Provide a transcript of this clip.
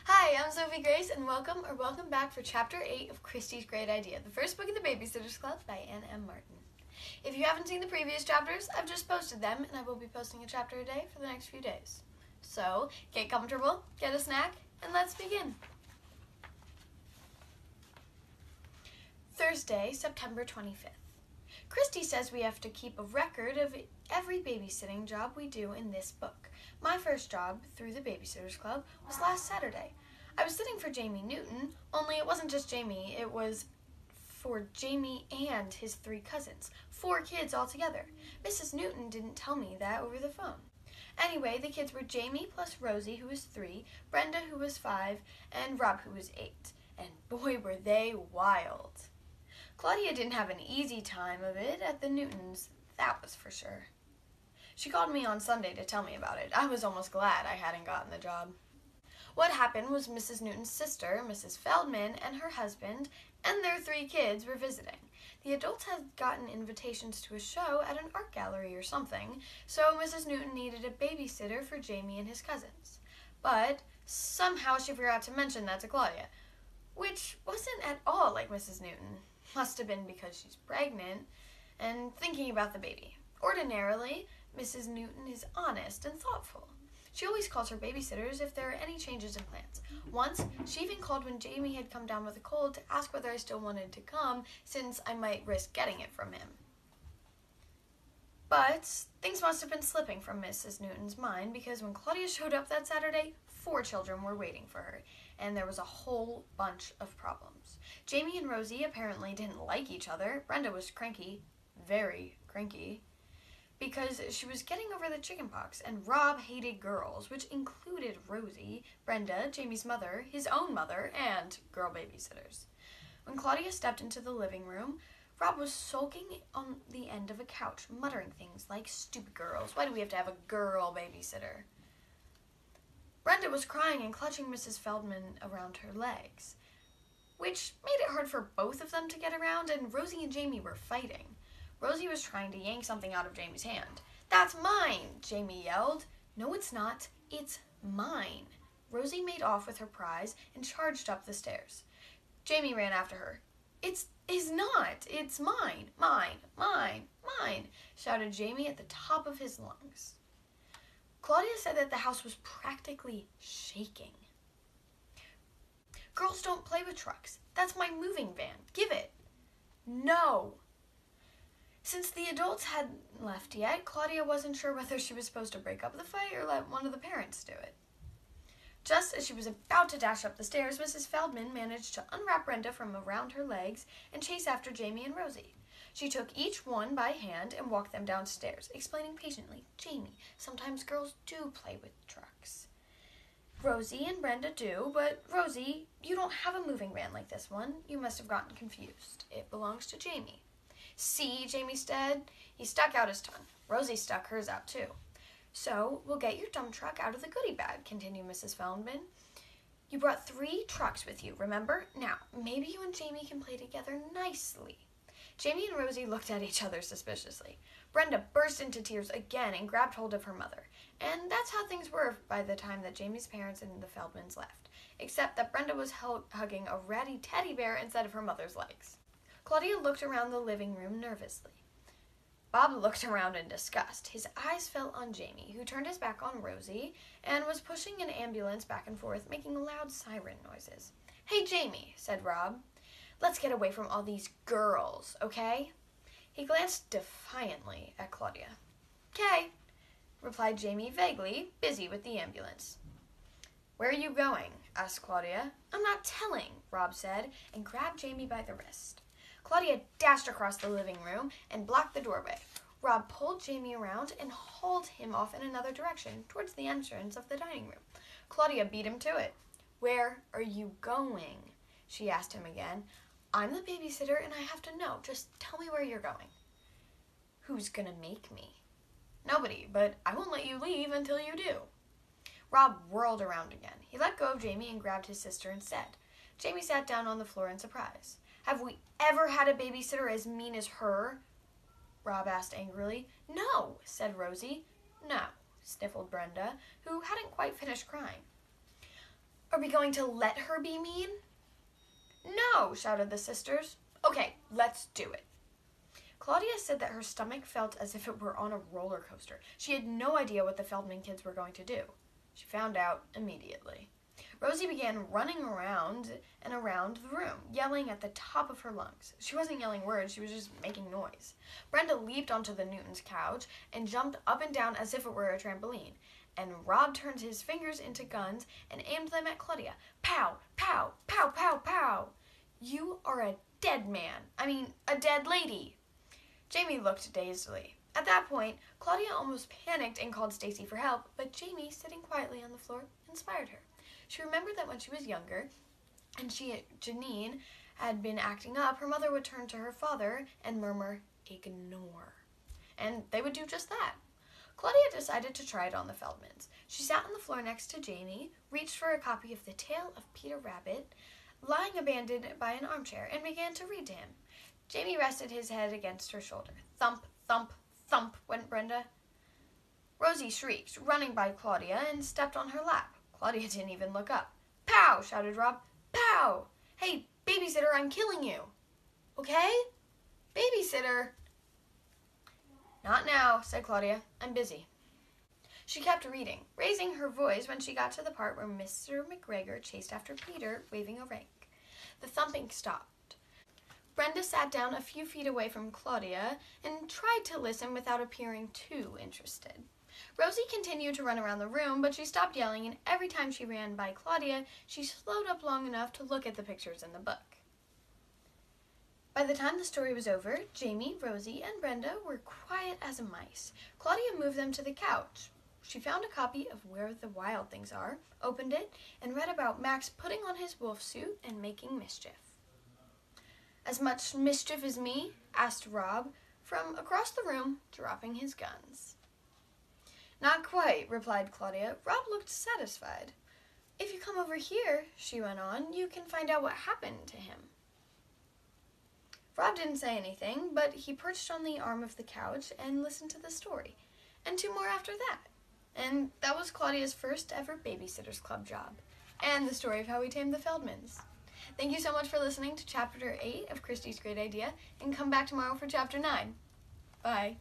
Hi, I'm Sophie Grace, and welcome back for Chapter 8 of Kristy's Great Idea, the first book of the Babysitter's Club by Anne M. Martin. If you haven't seen the previous chapters, I've just posted them, and I will be posting a chapter a day for the next few days. So, get comfortable, get a snack, and let's begin. Thursday, September 25th. Kristy says we have to keep a record of every babysitting job we do in this book. My first job through the Babysitter's Club was last Saturday. I was sitting for Jamie Newton, only it wasn't just Jamie, it was for Jamie and his 3 cousins, 4 kids altogether. Mrs. Newton didn't tell me that over the phone. Anyway, the kids were Jamie plus Rosie, who was 3, Brenda, who was 5, and Rob, who was 8. And boy, were they wild. Claudia didn't have an easy time of it at the Newtons, that was for sure. She called me on Sunday to tell me about it. I was almost glad I hadn't gotten the job. What happened was Mrs. Newton's sister, Mrs. Feldman, and her husband, and their 3 kids were visiting. The adults had gotten invitations to a show at an art gallery or something, so Mrs. Newton needed a babysitter for Jamie and his cousins. But somehow she forgot to mention that to Claudia, which wasn't at all like Mrs. Newton. Must have been because she's pregnant and thinking about the baby. Ordinarily, Mrs. Newton is honest and thoughtful. She always calls her babysitters if there are any changes in plans. Once, she even called when Jamie had come down with a cold to ask whether I still wanted to come, since I might risk getting it from him. But things must have been slipping from Mrs. Newton's mind, because when Claudia showed up that Saturday, 4 children were waiting for her, and there was a whole bunch of problems. Jamie and Rosie apparently didn't like each other. Brenda was cranky, very cranky, because she was getting over the chickenpox, and Rob hated girls, which included Rosie, Brenda, Jamie's mother, his own mother, and girl babysitters. When Claudia stepped into the living room, Rob was sulking on the end of a couch, muttering things like, "Stupid girls, why do we have to have a girl babysitter?" Brenda was crying and clutching Mrs. Feldman around her legs, which made it hard for both of them to get around, and Rosie and Jamie were fighting. Rosie was trying to yank something out of Jamie's hand. "That's mine!" Jamie yelled. "No, it's not. It's mine." Rosie made off with her prize and charged up the stairs. Jamie ran after her. It's not. It's mine. Mine. Mine. Mine," shouted Jamie at the top of his lungs. Claudia said that the house was practically shaking. "Girls don't play with trucks. That's my moving van. Give it." "No." Since the adults hadn't left yet, Claudia wasn't sure whether she was supposed to break up the fight or let one of the parents do it. Just as she was about to dash up the stairs, Mrs. Feldman managed to unwrap Brenda from around her legs and chase after Jamie and Rosie. She took each one by hand and walked them downstairs, explaining patiently, "Jamie, sometimes girls do play with trucks. Rosie and Brenda do, but Rosie, you don't have a moving van like this one. You must have gotten confused. It belongs to Jamie." "See," Jamie said. He stuck out his tongue. Rosie stuck hers out too. "So, we'll get your dump truck out of the goodie bag," continued Mrs. Feldman. "You brought 3 trucks with you, remember? Now, maybe you and Jamie can play together nicely." Jamie and Rosie looked at each other suspiciously. Brenda burst into tears again and grabbed hold of her mother. And that's how things were by the time that Jamie's parents and the Feldmans left, except that Brenda was hugging a ratty teddy bear instead of her mother's legs. Claudia looked around the living room nervously. Bob looked around in disgust. His eyes fell on Jamie, who turned his back on Rosie and was pushing an ambulance back and forth, making loud siren noises. "Hey, Jamie," said Rob. "Let's get away from all these girls, okay?" He glanced defiantly at Claudia. "Okay," replied Jamie vaguely, busy with the ambulance. "Where are you going?" asked Claudia. "I'm not telling," Rob said, and grabbed Jamie by the wrist. Claudia dashed across the living room and blocked the doorway. Rob pulled Jamie around and hauled him off in another direction, towards the entrance of the dining room. Claudia beat him to it. "Where are you going?" she asked him again. "I'm the babysitter and I have to know. Just tell me where you're going." "Who's gonna make me?" "Nobody, but I won't let you leave until you do." Rob whirled around again. He let go of Jamie and grabbed his sister instead. Jamie sat down on the floor in surprise. "Have we ever had a babysitter as mean as her?" Rob asked angrily. "No," said Rosie. "No," sniffled Brenda, who hadn't quite finished crying. "A we going to let her be mean? No, shouted the sisters. Okay, let's do it. Claudia said that her stomach felt as if it were on a roller coaster. She had no idea what the Feldman kids were going to do. She found out immediately. Rosie began running around and around the room, yelling at the top of her lungs. She wasn't yelling words, she was just making noise. Brenda leaped onto the Newtons' couch and jumped up and down as if it were a trampoline. And Rob turned his fingers into guns and aimed them at Claudia. Pow, pow, pow, pow, pow. You are a dead man. A dead lady. Jamie looked dazedly. At that point, Claudia almost panicked and called Stacy for help, but Jamie, sitting quietly on the floor, inspired her. She remembered that when she was younger, and Janine had been acting up, her mother would turn to her father and murmur, "Ignore." And they would do just that. Claudia decided to try it on the Feldmans. She sat on the floor next to Jamie, reached for a copy of The Tale of Peter Rabbit, lying abandoned by an armchair, and began to read to him. Jamie rested his head against her shoulder. Thump, thump, thump went Brenda. Rosie shrieked, running by Claudia, and stepped on her lap. Claudia didn't even look up. Pow, shouted Rob. Pow! Hey, babysitter, I'm killing you. Okay? Babysitter. Not now, said Claudia. I'm busy. She kept reading, raising her voice when she got to the part where Mr. McGregor chased after Peter, waving a rake. The thumping stopped. Brenda sat down a few feet away from Claudia and tried to listen without appearing too interested. Rosie continued to run around the room, but she stopped yelling, and every time she ran by Claudia, she slowed up long enough to look at the pictures in the book. By the time the story was over, Jamie, Rosie, and Brenda were quiet as mice. Claudia moved them to the couch. She found a copy of Where the Wild Things Are, opened it, and read about Max putting on his wolf suit and making mischief. As much mischief as me? Asked Rob, from across the room, dropping his guns. Not quite, replied Claudia. Rob looked satisfied. If you come over here, she went on, you can find out what happened to him. Rob didn't say anything, but he perched on the arm of the couch and listened to the story, and 2 more after that. And that was Claudia's first ever Babysitter's Club job, and the story of how we tamed the Feldmans. Thank you so much for listening to Chapter 8 of Kristy's Great Idea, and come back tomorrow for Chapter 9. Bye.